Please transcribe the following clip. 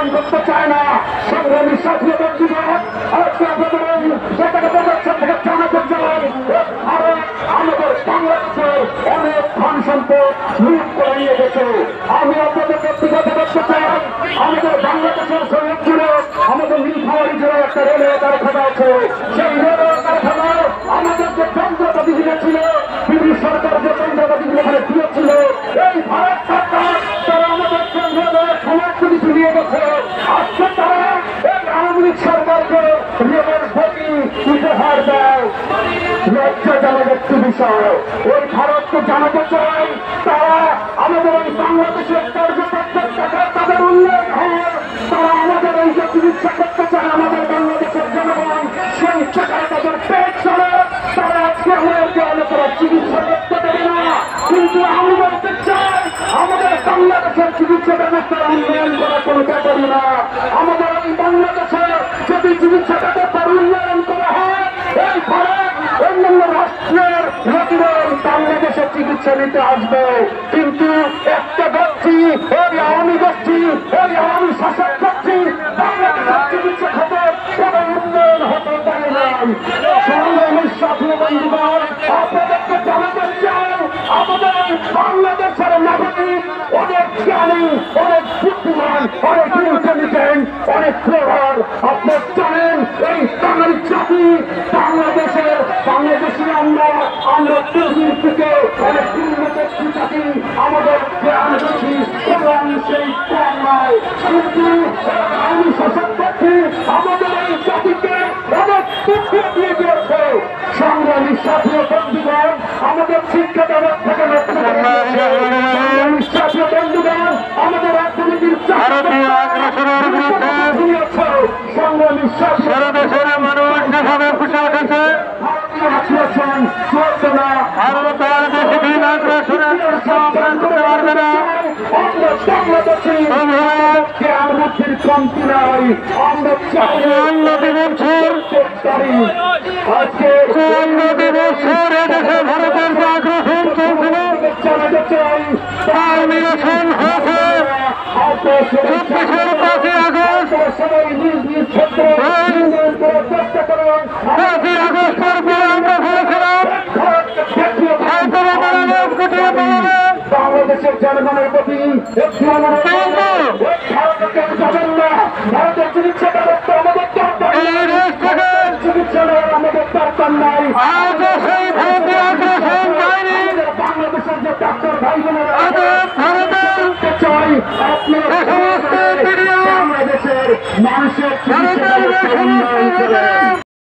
গ্রহণ করতে চায় না। সংগ্রামী সাথী বন্ধুগণ, আজকে আপনাদের সেখানে প্রদর্শন থেকে জানাতে চাই, আরে আমাদের বাংলাদেশে অনেক ধন সম্পদ লুট করে নিয়ে গেছে। আমি আপনাদের ব্যক্তিগত করতে চাই, আমাদের বাংলাদেশের শহীদ ছিল, আমাদের নীলফামারী জেলায় একটা রেলওয়ে কারখানা আছে। সেই রেলওয়ে কারখানায় আমাদের যে যন্ত্রপাতিগুলো ছিল, ব্রিটিশ সরকার যে যন্ত্রপাতিগুলো এখানে দিয়েছিল, এই ভারত সরকার তারা আমাদের রেলওয়ে সমস্ত কিছু নিয়ে গেছে। আজকে তারা এই আওয়ামী লীগ সরকারকে রেলের বগি উপহার দেয়। লজ্জাজনক একটি বিষয়। ওই ভারতকে জানাতে চাই, তারা আমাদের এই বাংলাদেশের পর্যটকদের তাদের উন্নয়ন হয়, তারা আমাদের এই যে চিকিৎসা করতে চায় আমাদের বাংলাদেশের জনগণ, সেই টাকায় তাদের পেট চলে। তারা আজকে আমাদেরকে তারা চিকিৎসা করতে দেবে না, কিন্তু আমি বলতে চাই আমাদের বাংলাদেশের চিকিৎসা ব্যবস্থার উন্নয়ন করা কোনো ব্যাপারই না। আমাদের এই বাংলাদেশে যদি চিকিৎসা ব্যবস্থার উন্নয়ন করা হয়, এই ভারত অন্যান্য রাষ্ট্রের লোকেরা বাংলাদেশের চিকিৎসা নিতে আসবে। কিন্তু একটা গোষ্ঠী, ওই আওয়ামী গোষ্ঠী, ওই আওয়ামী শাসক গোষ্ঠী বাংলাদেশের চিকিৎসা খাতে কোনো উন্নয়ন হতে পারে না। সংগ্রামী সাথী বন্ধুগণ, আপনাদেরকে জানাতে চাই, আমাদের বাংলাদেশের নাগরিক অনেক জ্ঞানী, অনেক বুদ্ধিমান, অনেক ইন্টেলিজেন্ট, অনেক ক্লেভার। আপনার জানেন এই বাঙালি জাতি বাংলাদেশি আমরা পৃথিবীর থেকে অনেক উন্নত জাতি, আমাদের জ্ঞান বেশি, এবং সেই কম নয়। কিন্তু আমি শাসক করছি আমাদের এই জাতিকে অনেক শিক্ষা দিয়ে দিয়েছে। সংগ্রামী সাথী বন্ধুগণ, আমাদের শিক্ষা ব্যবস্থাকে লক্ষ্য করে দিয়েছে। সংগ্রামী সাথী বন্ধুগণ, আমাদের অর্থনীতির সংগ্রামী সাথী মানুষ যেভাবে ফুসে উঠেছে, চলছে না। বাংলাদেশের কমতি নাই, আমরা চাই অন্য দিবসের আজকে ভারতের যে আগ্রাসন চলছিল জানাতে চাই তার নিরসন হয়েছে 24-এর 5ই আগস্ট। সবাই নিজ নিজ ক্ষেত্রে চেষ্টা করুন। 5ই আগস্টের পরে আমরা বলেছিলাম বাংলাদেশের জনগণের প্রতি একটি অনুরোধ, ভারতে কেউ যাবেন না। ভারতের চিকিৎসা ব্যবস্থা আমাদের দরকার, চিকিৎসা নেওয়ার আমাদের দরকার নাই। আজও সেই ভারতীয় আগ্রাসন যায়নি। বাংলাদেশের যে ডাক্তার ভাই বোনেরা ভারতের চাই, আপনারা বাংলাদেশের মানুষের চিকিৎসা ব্যবস্থা উন্নয়ন করে